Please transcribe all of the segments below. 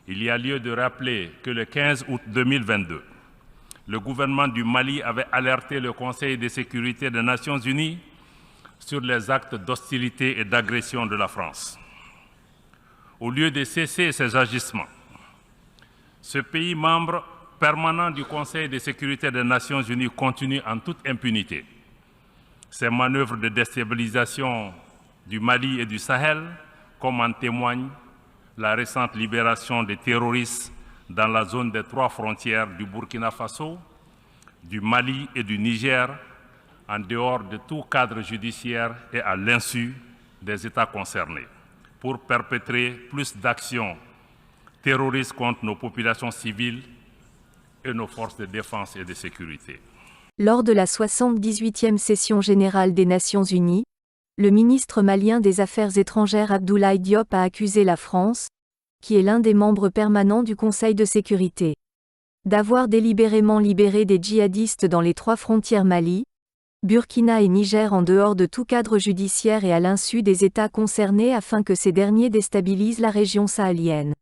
Il y a lieu de rappeler que le 15 août 2022, le gouvernement du Mali avait alerté le Conseil de sécurité des Nations Unies sur les actes d'hostilité et d'agression de la France. Au lieu de cesser ces agissements, ce pays membre permanent du Conseil de sécurité des Nations Unies continue en toute impunité ces manœuvres de déstabilisation du Mali et du Sahel, comme en témoigne la récente libération des terroristes dans la zone des 3 frontières du Burkina Faso, du Mali et du Niger, en dehors de tout cadre judiciaire et à l'insu des États concernés, pour perpétrer plus d'actions terroristes contre nos populations civiles et nos forces de défense et de sécurité. Lors de la 78e session générale des Nations Unies, le ministre malien des Affaires étrangères Abdoulaye Diop a accusé la France, qui est l'un des membres permanents du Conseil de sécurité, d'avoir délibérément libéré des djihadistes dans les 3 frontières Mali, Burkina et Niger en dehors de tout cadre judiciaire et à l'insu des États concernés afin que ces derniers déstabilisent la région sahélienne.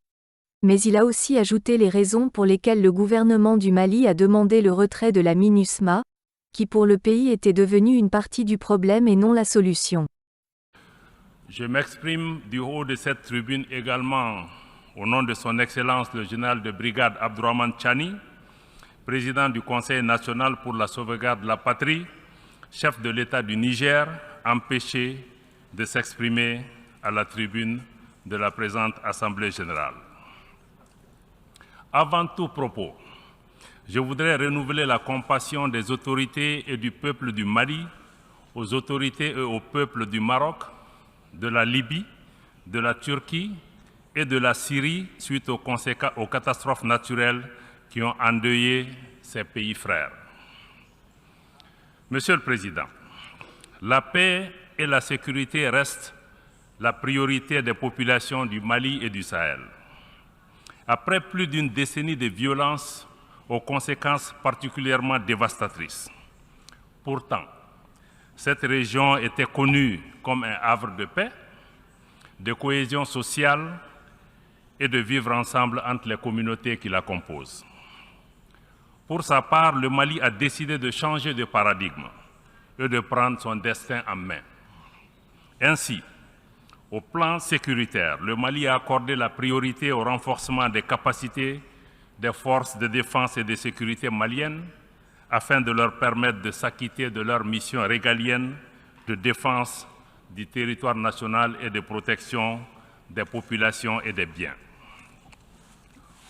Mais il a aussi ajouté les raisons pour lesquelles le gouvernement du Mali a demandé le retrait de la MINUSMA, qui pour le pays était devenue une partie du problème et non la solution. Je m'exprime du haut de cette tribune également au nom de son Excellence le général de brigade Abdourahmane Tchani, président du Conseil national pour la sauvegarde de la patrie, chef de l'État du Niger, empêché de s'exprimer à la tribune de la présente Assemblée générale. Avant tout propos, je voudrais renouveler la compassion des autorités et du peuple du Mali aux autorités et au peuple du Maroc, de la Libye, de la Turquie et de la Syrie suite aux catastrophes naturelles qui ont endeuillé ces pays frères. Monsieur le Président, la paix et la sécurité restent la priorité des populations du Mali et du Sahel. Après plus d'une décennie de violences aux conséquences particulièrement dévastatrices. Pourtant, cette région était connue comme un havre de paix, de cohésion sociale et de vivre ensemble entre les communautés qui la composent. Pour sa part, le Mali a décidé de changer de paradigme et de prendre son destin en main. Ainsi, au plan sécuritaire, le Mali a accordé la priorité au renforcement des capacités des forces de défense et de sécurité maliennes afin de leur permettre de s'acquitter de leur mission régalienne de défense du territoire national et de protection des populations et des biens.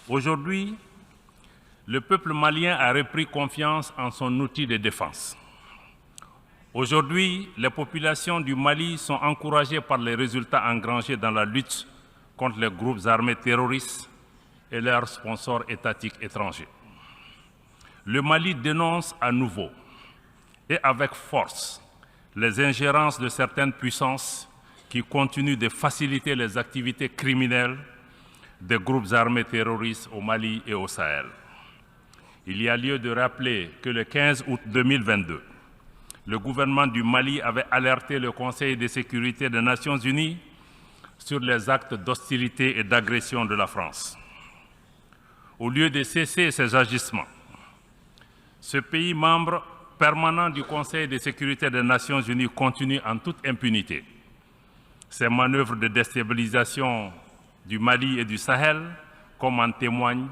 Aujourd'hui, le peuple malien a repris confiance en son outil de défense. Aujourd'hui, les populations du Mali sont encouragées par les résultats engrangés dans la lutte contre les groupes armés terroristes et leurs sponsors étatiques étrangers. Le Mali dénonce à nouveau et avec force les ingérences de certaines puissances qui continuent de faciliter les activités criminelles des groupes armés terroristes au Mali et au Sahel. Il y a lieu de rappeler que le 15 août 2022, le gouvernement du Mali avait alerté le Conseil de sécurité des Nations Unies sur les actes d'hostilité et d'agression de la France. Au lieu de cesser ces agissements, ce pays membre permanent du Conseil de sécurité des Nations Unies continue en toute impunité ces manœuvres de déstabilisation du Mali et du Sahel, comme en témoigne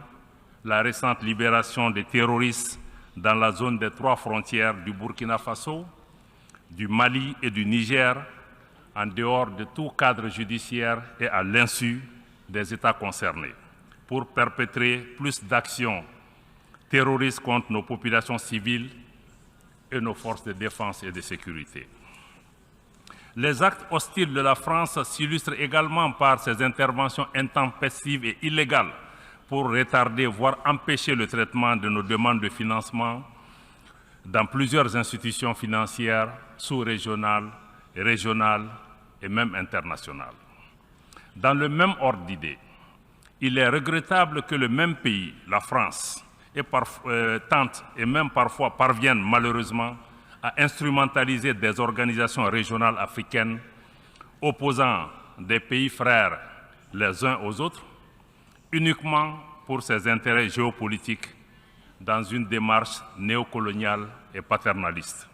la récente libération des terroristes dans la zone des 3 frontières du Burkina Faso, du Mali et du Niger, en dehors de tout cadre judiciaire et à l'insu des États concernés, pour perpétrer plus d'actions terroristes contre nos populations civiles et nos forces de défense et de sécurité. Les actes hostiles de la France s'illustrent également par ses interventions intempestives et illégales pour retarder, voire empêcher le traitement de nos demandes de financement dans plusieurs institutions financières sous-régionales, régionales et même internationales. Dans le même ordre d'idées, il est regrettable que le même pays, la France, tente et même parfois parvienne malheureusement à instrumentaliser des organisations régionales africaines opposant des pays frères les uns aux autres uniquement pour ses intérêts géopolitiques dans une démarche néocoloniale et paternaliste.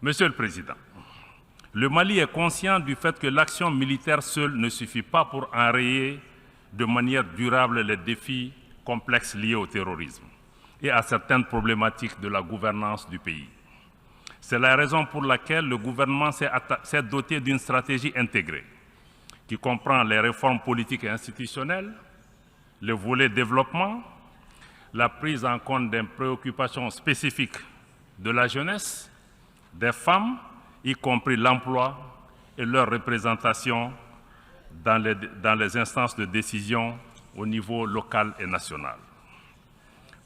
Monsieur le Président, le Mali est conscient du fait que l'action militaire seule ne suffit pas pour enrayer de manière durable les défis complexes liés au terrorisme et à certaines problématiques de la gouvernance du pays. C'est la raison pour laquelle le gouvernement s'est doté d'une stratégie intégrée qui comprend les réformes politiques et institutionnelles, le volet développement, la prise en compte des préoccupations spécifiques de la jeunesse, des femmes, y compris l'emploi et leur représentation dans les instances de décision au niveau local et national.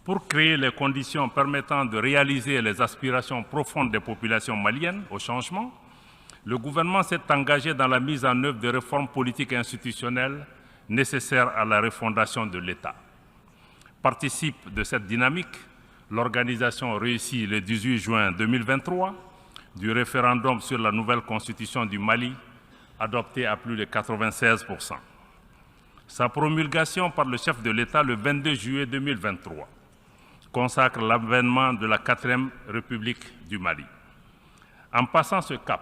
Pour créer les conditions permettant de réaliser les aspirations profondes des populations maliennes au changement, le gouvernement s'est engagé dans la mise en œuvre de réformes politiques et institutionnelles nécessaires à la refondation de l'État. Participe de cette dynamique l'organisation réussie le 18 juin 2023 du référendum sur la nouvelle constitution du Mali, adoptée à plus de 96%. Sa promulgation par le chef de l'État le 22 juillet 2023 consacre l'avènement de la 4e République du Mali. En passant ce cap,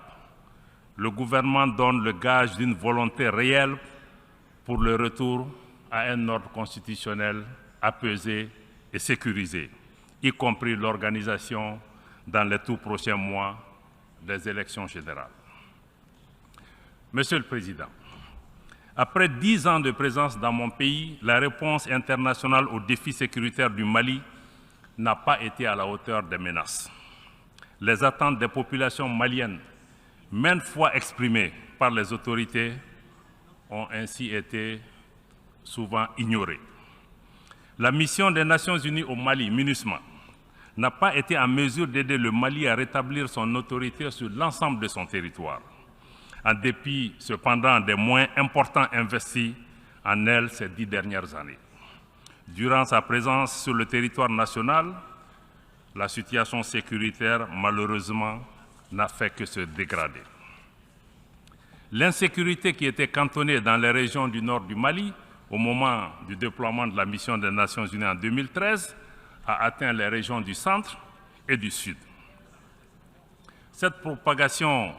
le gouvernement donne le gage d'une volonté réelle pour le retour à un ordre constitutionnel apaisé et sécurisé, y compris l'organisation dans les tout prochains mois des élections générales. Monsieur le Président, après 10 ans de présence dans mon pays, la réponse internationale aux défis sécuritaires du Mali n'a pas été à la hauteur des menaces. Les attentes des populations maliennes, maintes fois exprimées par les autorités, ont ainsi été souvent ignorées. La mission des Nations Unies au Mali, MINUSMA, n'a pas été en mesure d'aider le Mali à rétablir son autorité sur l'ensemble de son territoire, en dépit cependant des moyens importants investis en elle ces 10 dernières années. Durant sa présence sur le territoire national, la situation sécuritaire, malheureusement, n'a fait que se dégrader. L'insécurité qui était cantonnée dans les régions du nord du Mali au moment du déploiement de la mission des Nations Unies en 2013 a atteint les régions du centre et du sud. Cette propagation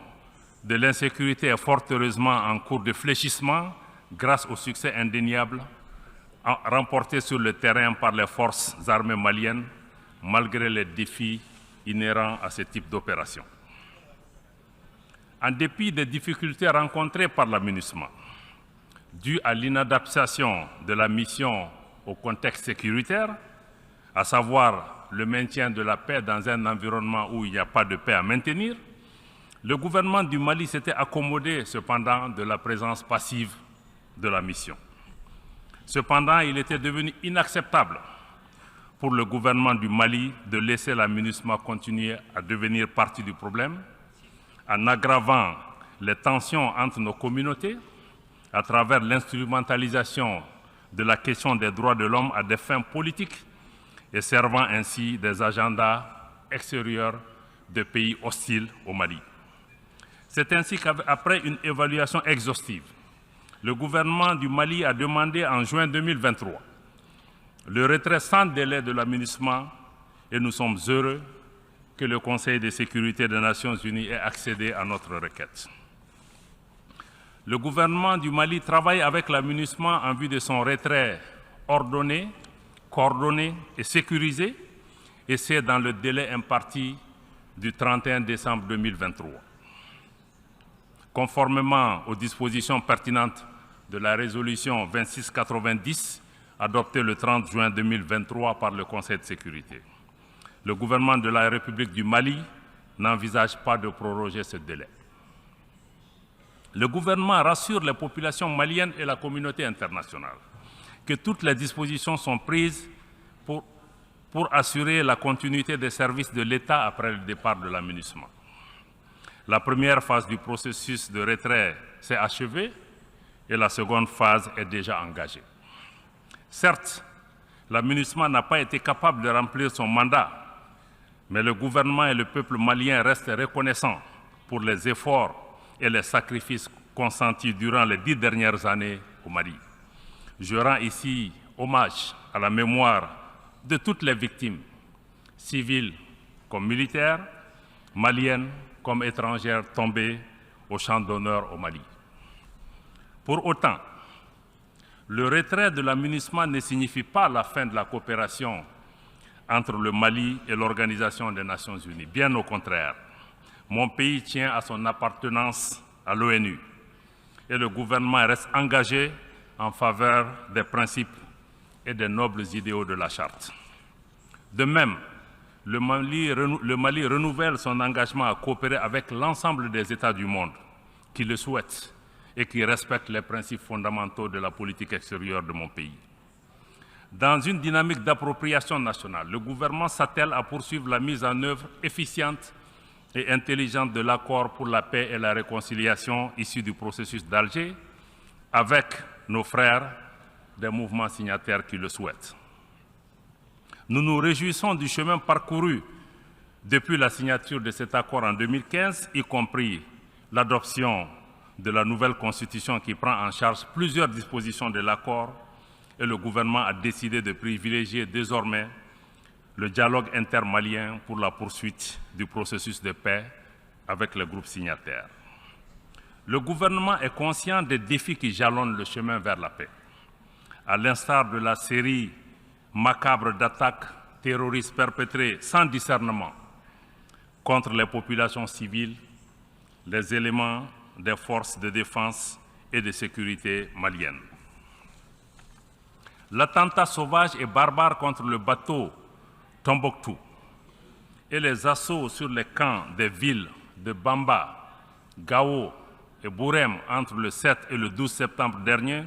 de l'insécurité est fort heureusement en cours de fléchissement grâce au succès indéniable remporté sur le terrain par les forces armées maliennes, malgré les défis inhérents à ce type d'opération. En dépit des difficultés rencontrées par la MINUSMA, dues à l'inadaptation de la mission au contexte sécuritaire, à savoir le maintien de la paix dans un environnement où il n'y a pas de paix à maintenir, le gouvernement du Mali s'était accommodé cependant de la présence passive de la mission. Cependant, il était devenu inacceptable pour le gouvernement du Mali de laisser la MINUSMA continuer à devenir partie du problème, en aggravant les tensions entre nos communautés à travers l'instrumentalisation de la question des droits de l'homme à des fins politiques et servant ainsi des agendas extérieurs de pays hostiles au Mali. C'est ainsi qu'après une évaluation exhaustive, le gouvernement du Mali a demandé en juin 2023 le retrait sans délai de la MINUSMA et nous sommes heureux que le Conseil de sécurité des Nations Unies ait accédé à notre requête. Le gouvernement du Mali travaille avec la MINUSMA en vue de son retrait ordonné, coordonné et sécurisé, et c'est dans le délai imparti du 31 décembre 2023. Conformément aux dispositions pertinentes de la résolution 2690 adoptée le 30 juin 2023 par le Conseil de sécurité, le gouvernement de la République du Mali n'envisage pas de proroger ce délai. Le gouvernement rassure les populations maliennes et la communauté internationale que toutes les dispositions sont prises pour assurer la continuité des services de l'État après le départ de la MINUSMA. La première phase du processus de retrait s'est achevée et la seconde phase est déjà engagée. Certes, la MINUSMA n'a pas été capable de remplir son mandat, mais le gouvernement et le peuple malien restent reconnaissants pour les efforts et les sacrifices consentis durant les 10 dernières années au Mali. Je rends ici hommage à la mémoire de toutes les victimes, civiles comme militaires, maliennes comme étrangères tombées au champ d'honneur au Mali. Pour autant, le retrait de la MINUSMA ne signifie pas la fin de la coopération entre le Mali et l'Organisation des Nations Unies. Bien au contraire, mon pays tient à son appartenance à l'ONU et le gouvernement reste engagé en faveur des principes et des nobles idéaux de la Charte. De même, le Mali renouvelle son engagement à coopérer avec l'ensemble des États du monde qui le souhaitent et qui respectent les principes fondamentaux de la politique extérieure de mon pays. Dans une dynamique d'appropriation nationale, le gouvernement s'attelle à poursuivre la mise en œuvre efficiente et intelligente de l'accord pour la paix et la réconciliation issu du processus d'Alger avec nos frères des mouvements signataires qui le souhaitent. Nous nous réjouissons du chemin parcouru depuis la signature de cet accord en 2015, y compris l'adoption de la nouvelle constitution qui prend en charge plusieurs dispositions de l'accord, et le gouvernement a décidé de privilégier désormais le dialogue intermalien pour la poursuite du processus de paix avec les groupes signataires. Le gouvernement est conscient des défis qui jalonnent le chemin vers la paix, à l'instar de la série macabre d'attaques terroristes perpétrées sans discernement contre les populations civiles, les éléments des forces de défense et de sécurité maliennes. L'attentat sauvage et barbare contre le bateau Tombouctou et les assauts sur les camps des villes de Bamba, Gao et Bourem entre le 7 et le 12 septembre dernier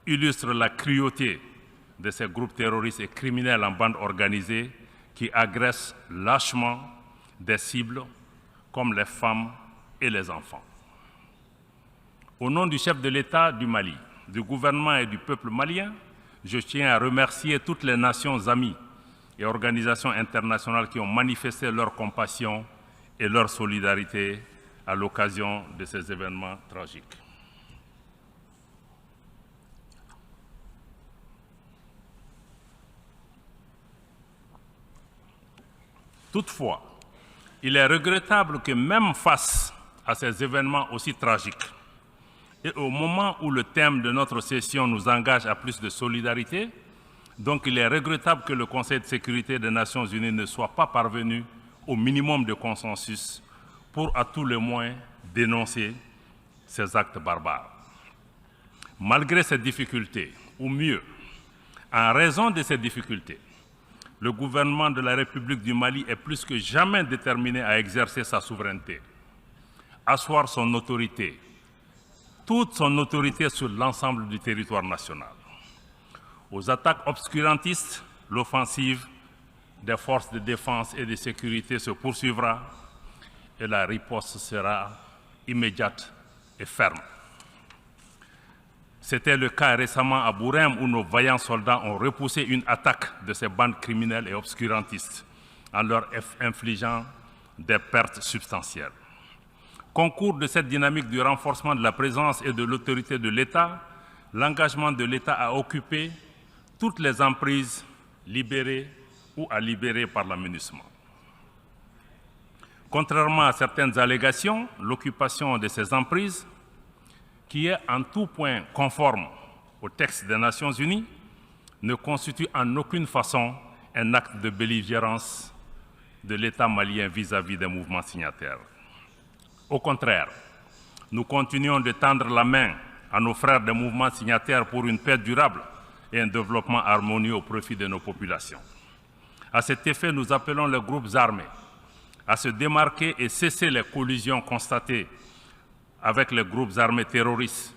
illustrent la cruauté de ces groupes terroristes et criminels en bande organisée qui agressent lâchement des cibles comme les femmes et les enfants. Au nom du chef de l'État du Mali, du gouvernement et du peuple malien, je tiens à remercier toutes les nations amies et organisations internationales qui ont manifesté leur compassion et leur solidarité à l'occasion de ces événements tragiques. Toutefois, il est regrettable que même face à ces événements aussi tragiques, et au moment où le thème de notre session nous engage à plus de solidarité, donc il est regrettable que le Conseil de sécurité des Nations Unies ne soit pas parvenu au minimum de consensus pour à tout le moins dénoncer ces actes barbares. Malgré ces difficultés, ou mieux, en raison de ces difficultés, le gouvernement de la République du Mali est plus que jamais déterminé à exercer sa souveraineté, asseoir son autorité, toute son autorité sur l'ensemble du territoire national. Aux attaques obscurantistes, l'offensive des forces de défense et de sécurité se poursuivra et la riposte sera immédiate et ferme. C'était le cas récemment à Bourem où nos vaillants soldats ont repoussé une attaque de ces bandes criminelles et obscurantistes en leur infligeant des pertes substantielles. Concours de cette dynamique du renforcement de la présence et de l'autorité de l'État, l'engagement de l'État à occuper toutes les emprises libérées ou à libérer par la MINUSMA. Contrairement à certaines allégations, l'occupation de ces emprises, qui est en tout point conforme au texte des Nations Unies, ne constitue en aucune façon un acte de belligérance de l'État malien vis-à-vis des mouvements signataires. Au contraire, nous continuons de tendre la main à nos frères des mouvements signataires pour une paix durable et un développement harmonieux au profit de nos populations. À cet effet, nous appelons les groupes armés à se démarquer et cesser les collisions constatées avec les groupes armés terroristes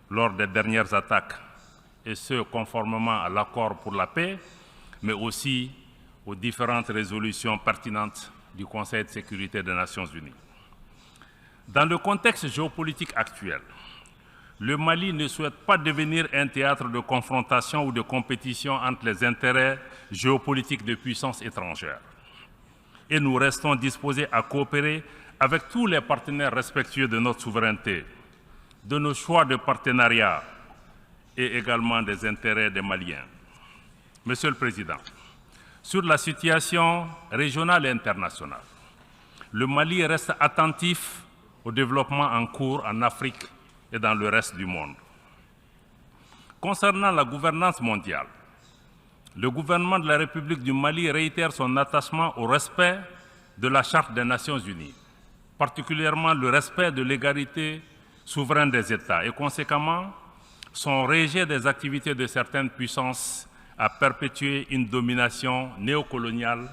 lors des dernières attaques, et ce, conformément à l'accord pour la paix, mais aussi aux différentes résolutions pertinentes du Conseil de sécurité des Nations Unies. Dans le contexte géopolitique actuel, le Mali ne souhaite pas devenir un théâtre de confrontation ou de compétition entre les intérêts géopolitiques de puissances étrangères. Et nous restons disposés à coopérer avec tous les partenaires respectueux de notre souveraineté, de nos choix de partenariat et également des intérêts des Maliens. Monsieur le Président, sur la situation régionale et internationale, le Mali reste attentif au développement en cours en Afrique et dans le reste du monde. Concernant la gouvernance mondiale, le gouvernement de la République du Mali réitère son attachement au respect de la Charte des Nations Unies, particulièrement le respect de l'égalité souveraine des États et conséquemment son rejet des activités de certaines puissances à perpétuer une domination néocoloniale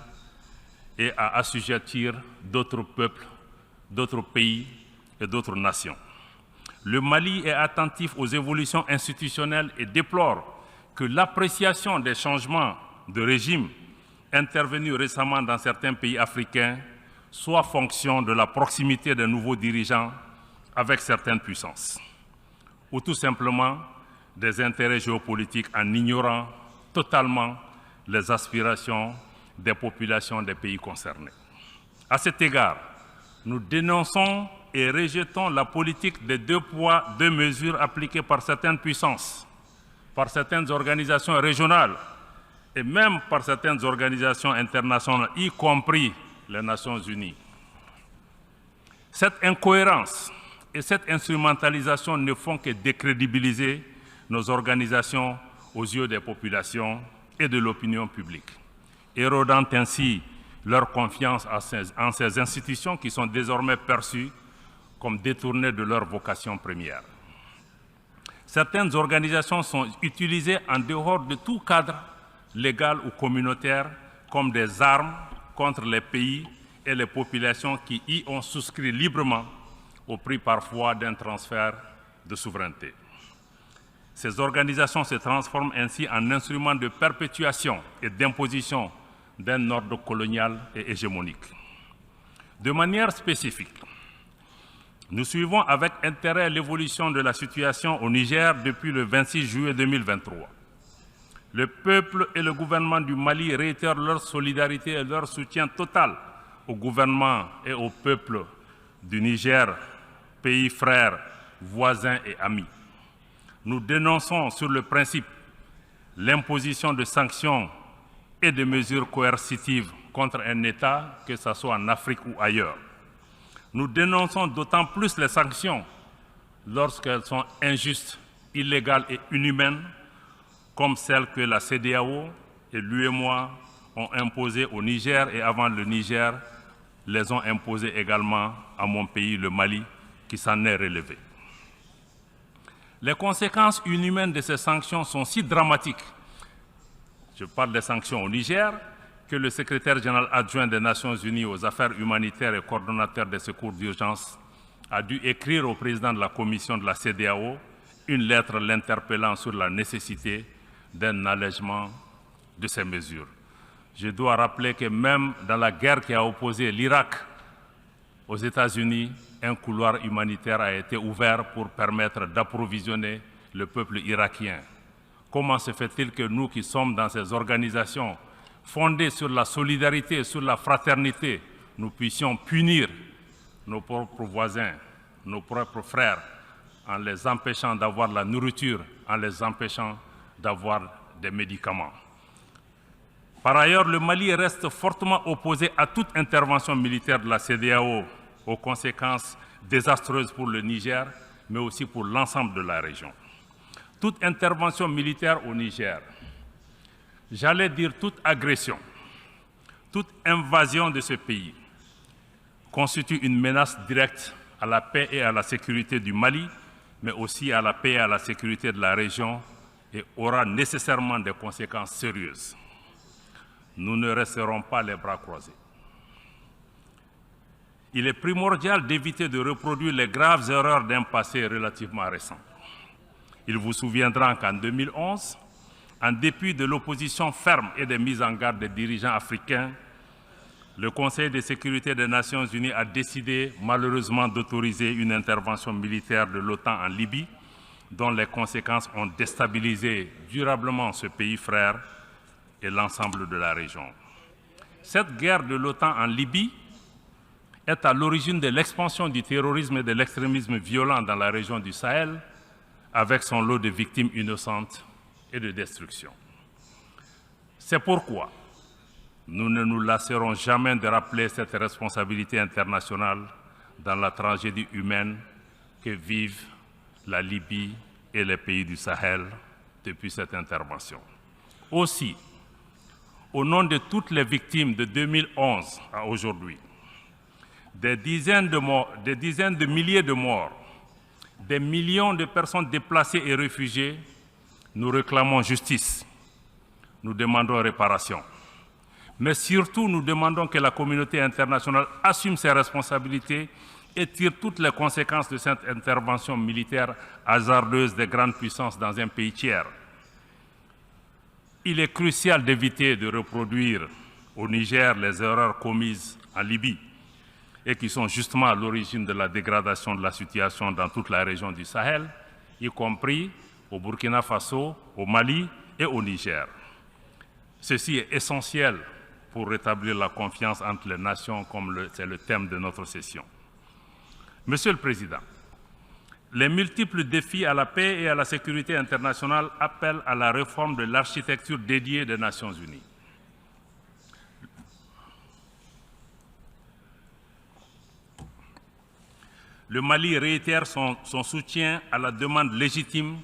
et à assujettir d'autres peuples, d'autres pays et d'autres nations. Le Mali est attentif aux évolutions institutionnelles et déplore que l'appréciation des changements de régime intervenus récemment dans certains pays africains soit fonction de la proximité des nouveaux dirigeants avec certaines puissances, ou tout simplement des intérêts géopolitiques en ignorant totalement les aspirations des populations des pays concernés. À cet égard, nous dénonçons et rejetons la politique des 2 poids, 2 mesures appliquées par certaines puissances, par certaines organisations régionales et même par certaines organisations internationales, y compris les Nations Unies. Cette incohérence et cette instrumentalisation ne font que décrédibiliser nos organisations aux yeux des populations et de l'opinion publique, érodant ainsi leur confiance en ces institutions qui sont désormais perçues comme détournées de leur vocation première. Certaines organisations sont utilisées en dehors de tout cadre légal ou communautaire comme des armes contre les pays et les populations qui y ont souscrit librement au prix parfois d'un transfert de souveraineté. Ces organisations se transforment ainsi en instruments de perpétuation et d'imposition d'un ordre colonial et hégémonique. De manière spécifique, nous suivons avec intérêt l'évolution de la situation au Niger depuis le 26 juillet 2023. Le peuple et le gouvernement du Mali réitèrent leur solidarité et leur soutien total au gouvernement et au peuple du Niger, pays frères, voisins et amis. Nous dénonçons sur le principe l'imposition de sanctions et de mesures coercitives contre un État, que ce soit en Afrique ou ailleurs. Nous dénonçons d'autant plus les sanctions lorsqu'elles sont injustes, illégales et inhumaines, comme celles que la CEDEAO et l'UEMOA ont imposées au Niger et avant le Niger, les ont imposées également à mon pays, le Mali, qui s'en est relevé. Les conséquences inhumaines de ces sanctions sont si dramatiques, je parle des sanctions au Niger, que le secrétaire général adjoint des Nations Unies aux affaires humanitaires et coordonnateur des secours d'urgence a dû écrire au président de la commission de la CEDEAO une lettre l'interpellant sur la nécessité d'un allègement de ces mesures. Je dois rappeler que même dans la guerre qui a opposé l'Irak aux États-Unis, un couloir humanitaire a été ouvert pour permettre d'approvisionner le peuple irakien. Comment se fait-il que nous qui sommes dans ces organisations fondées sur la solidarité et sur la fraternité, nous puissions punir nos propres voisins, nos propres frères, en les empêchant d'avoir la nourriture, en les empêchant d'avoir des médicaments? Par ailleurs, le Mali reste fortement opposé à toute intervention militaire de la CEDEAO aux conséquences désastreuses pour le Niger, mais aussi pour l'ensemble de la région. Toute intervention militaire au Niger, j'allais dire toute agression, toute invasion de ce pays, constitue une menace directe à la paix et à la sécurité du Mali, mais aussi à la paix et à la sécurité de la région et aura nécessairement des conséquences sérieuses. Nous ne resterons pas les bras croisés. Il est primordial d'éviter de reproduire les graves erreurs d'un passé relativement récent. Il vous souviendra qu'en 2011, en dépit de l'opposition ferme et des mises en garde des dirigeants africains, le Conseil de sécurité des Nations Unies a décidé malheureusement d'autoriser une intervention militaire de l'OTAN en Libye, dont les conséquences ont déstabilisé durablement ce pays frère et l'ensemble de la région. Cette guerre de l'OTAN en Libye est à l'origine de l'expansion du terrorisme et de l'extrémisme violent dans la région du Sahel, avec son lot de victimes innocentes et de destruction. C'est pourquoi nous ne nous lasserons jamais de rappeler cette responsabilité internationale dans la tragédie humaine que vivent la Libye et les pays du Sahel depuis cette intervention. Aussi, au nom de toutes les victimes de 2011 à aujourd'hui, des dizaines de milliers de morts, des millions de personnes déplacées et réfugiées, nous réclamons justice, nous demandons réparation. Mais surtout, nous demandons que la communauté internationale assume ses responsabilités et tire toutes les conséquences de cette intervention militaire hasardeuse des grandes puissances dans un pays tiers. Il est crucial d'éviter de reproduire au Niger les erreurs commises en Libye et qui sont justement à l'origine de la dégradation de la situation dans toute la région du Sahel, y compris au Burkina Faso, au Mali et au Niger. Ceci est essentiel pour rétablir la confiance entre les nations, comme c'est le thème de notre session. Monsieur le Président, les multiples défis à la paix et à la sécurité internationale appellent à la réforme de l'architecture dédiée des Nations Unies. Le Mali réitère son soutien à la demande légitime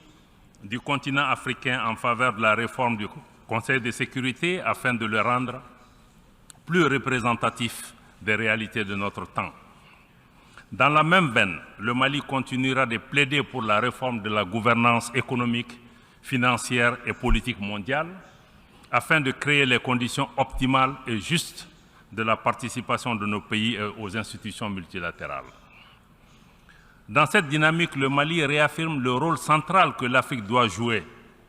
du continent africain en faveur de la réforme du Conseil de sécurité afin de le rendre plus représentatif des réalités de notre temps. Dans la même veine, le Mali continuera de plaider pour la réforme de la gouvernance économique, financière et politique mondiale afin de créer les conditions optimales et justes de la participation de nos pays aux institutions multilatérales. Dans cette dynamique, le Mali réaffirme le rôle central que l'Afrique doit jouer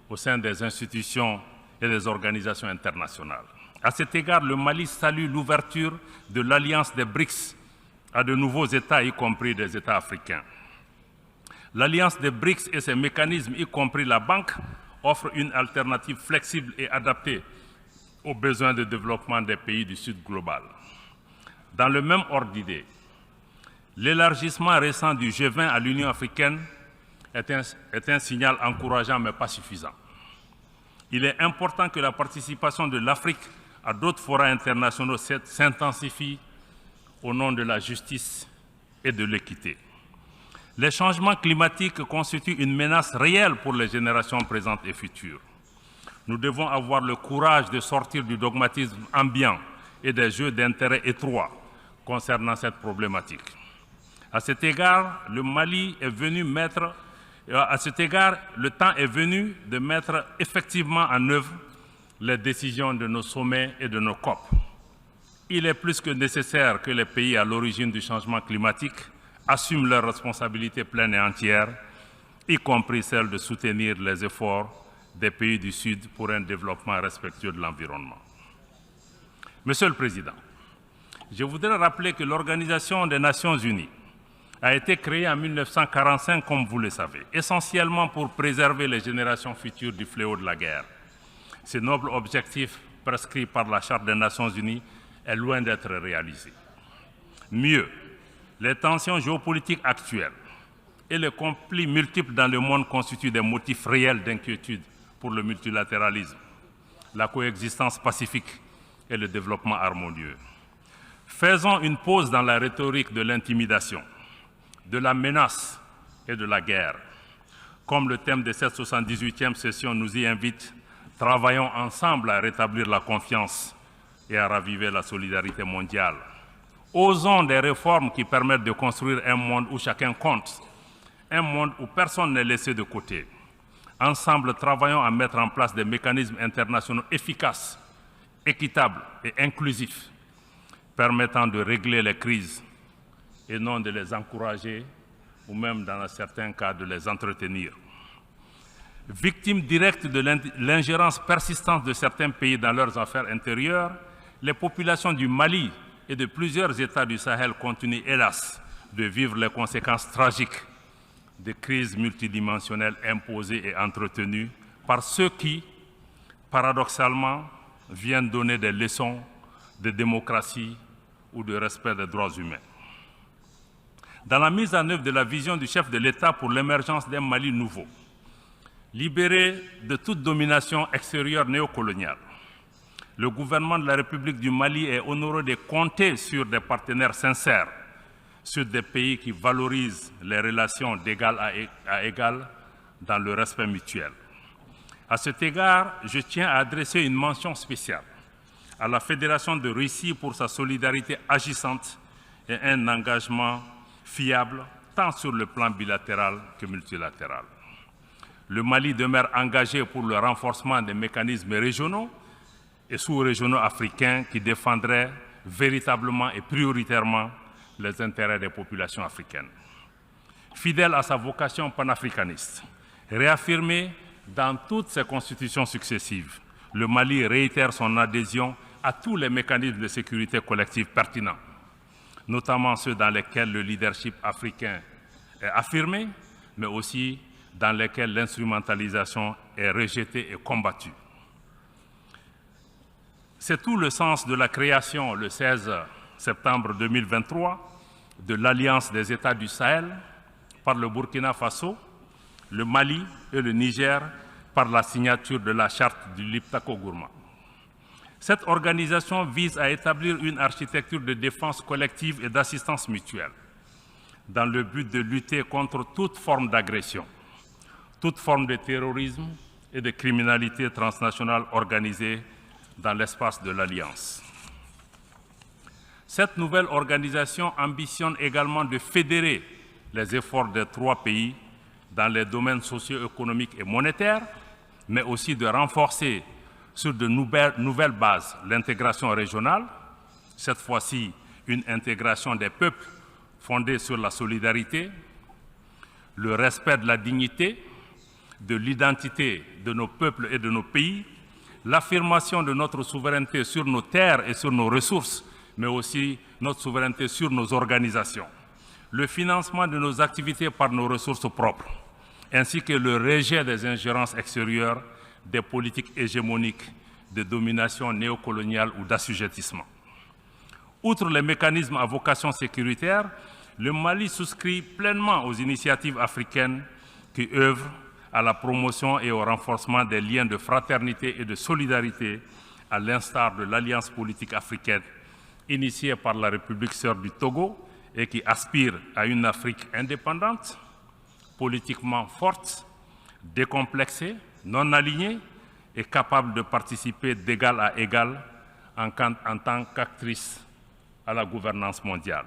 au sein des institutions et des organisations internationales. À cet égard, le Mali salue l'ouverture de l'Alliance des BRICS à de nouveaux États, y compris des États africains. L'Alliance des BRICS et ses mécanismes, y compris la banque, offrent une alternative flexible et adaptée aux besoins de développement des pays du Sud global. Dans le même ordre d'idées, l'élargissement récent du G20 à l'Union africaine est un signal encourageant mais pas suffisant. Il est important que la participation de l'Afrique à d'autres forats internationaux s'intensifie au nom de la justice et de l'équité. Les changements climatiques constituent une menace réelle pour les générations présentes et futures. Nous devons avoir le courage de sortir du dogmatisme ambiant et des jeux d'intérêts étroits concernant cette problématique. À cet égard, le temps est venu de mettre effectivement en œuvre les décisions de nos sommets et de nos COP. Il est plus que nécessaire que les pays à l'origine du changement climatique assument leurs responsabilités pleines et entières, y compris celle de soutenir les efforts des pays du Sud pour un développement respectueux de l'environnement. Monsieur le Président, je voudrais rappeler que l'Organisation des Nations Unies a été créée en 1945, comme vous le savez, essentiellement pour préserver les générations futures du fléau de la guerre. Ce noble objectif prescrit par la Charte des Nations Unies est loin d'être réalisé. Mieux, les tensions géopolitiques actuelles et les conflits multiples dans le monde constituent des motifs réels d'inquiétude pour le multilatéralisme, la coexistence pacifique et le développement harmonieux. Faisons une pause dans la rhétorique de l'intimidation, de la menace et de la guerre. Comme le thème de cette 78e session nous y invite, travaillons ensemble à rétablir la confiance et à raviver la solidarité mondiale. Osons des réformes qui permettent de construire un monde où chacun compte, un monde où personne n'est laissé de côté. Ensemble, travaillons à mettre en place des mécanismes internationaux efficaces, équitables et inclusifs, permettant de régler les crises et non de les encourager ou même, dans certains cas, de les entretenir. Victimes directes de l'ingérence persistante de certains pays dans leurs affaires intérieures, les populations du Mali et de plusieurs États du Sahel continuent, hélas, de vivre les conséquences tragiques des crises multidimensionnelles imposées et entretenues par ceux qui, paradoxalement, viennent donner des leçons de démocratie ou de respect des droits humains. Dans la mise en œuvre de la vision du chef de l'État pour l'émergence d'un Mali nouveau, Libéré de toute domination extérieure néocoloniale, le gouvernement de la République du Mali est honoré de compter sur des partenaires sincères, sur des pays qui valorisent les relations d'égal à égal dans le respect mutuel. À cet égard, je tiens à adresser une mention spéciale à la Fédération de Russie pour sa solidarité agissante et un engagement fiable tant sur le plan bilatéral que multilatéral. Le Mali demeure engagé pour le renforcement des mécanismes régionaux et sous-régionaux africains qui défendraient véritablement et prioritairement les intérêts des populations africaines. Fidèle à sa vocation panafricaniste, réaffirmée dans toutes ses constitutions successives, le Mali réitère son adhésion à tous les mécanismes de sécurité collective pertinents, notamment ceux dans lesquels le leadership africain est affirmé, mais aussi dans lesquels l'instrumentalisation est rejetée et combattue. C'est tout le sens de la création, le 16 septembre 2023, de l'Alliance des États du Sahel par le Burkina Faso, le Mali et le Niger par la signature de la charte du Liptako-Gourma. Cette organisation vise à établir une architecture de défense collective et d'assistance mutuelle dans le but de lutter contre toute forme d'agression, toute forme de terrorisme et de criminalité transnationale organisée dans l'espace de l'Alliance. Cette nouvelle organisation ambitionne également de fédérer les efforts des trois pays dans les domaines socio-économiques et monétaires, mais aussi de renforcer sur de nouvelles bases l'intégration régionale, cette fois-ci une intégration des peuples fondée sur la solidarité, le respect de la dignité, de l'identité de nos peuples et de nos pays, l'affirmation de notre souveraineté sur nos terres et sur nos ressources, mais aussi notre souveraineté sur nos organisations, le financement de nos activités par nos ressources propres, ainsi que le rejet des ingérences extérieures, des politiques hégémoniques de domination néocoloniale ou d'assujettissement. Outre les mécanismes à vocation sécuritaire, le Mali souscrit pleinement aux initiatives africaines qui œuvrent à la promotion et au renforcement des liens de fraternité et de solidarité, à l'instar de l'Alliance politique africaine initiée par la République sœur du Togo et qui aspire à une Afrique indépendante, politiquement forte, décomplexée, non alignée et capable de participer d'égal à égal en tant qu'actrice à la gouvernance mondiale.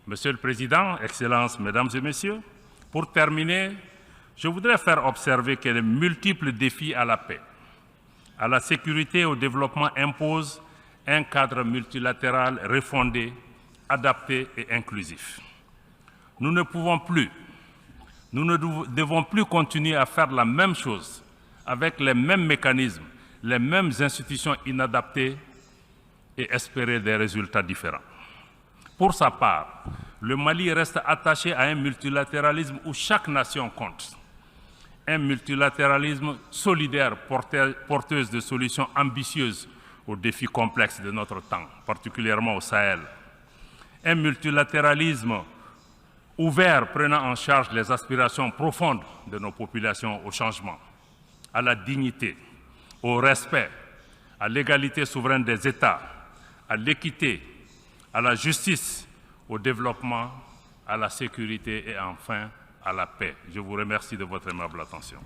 Monsieur le Président, Excellences, Mesdames et Messieurs, pour terminer, je voudrais faire observer que les multiples défis à la paix, à la sécurité et au développement imposent un cadre multilatéral refondé, adapté et inclusif. Nous ne devons plus continuer à faire la même chose avec les mêmes mécanismes, les mêmes institutions inadaptées et espérer des résultats différents. Pour sa part, le Mali reste attaché à un multilatéralisme où chaque nation compte. Un multilatéralisme solidaire, porteuse de solutions ambitieuses aux défis complexes de notre temps, particulièrement au Sahel. Un multilatéralisme ouvert, prenant en charge les aspirations profondes de nos populations au changement, à la dignité, au respect, à l'égalité souveraine des États, à l'équité, à la justice, au développement, à la sécurité et enfin à la paix. Je vous remercie de votre aimable attention.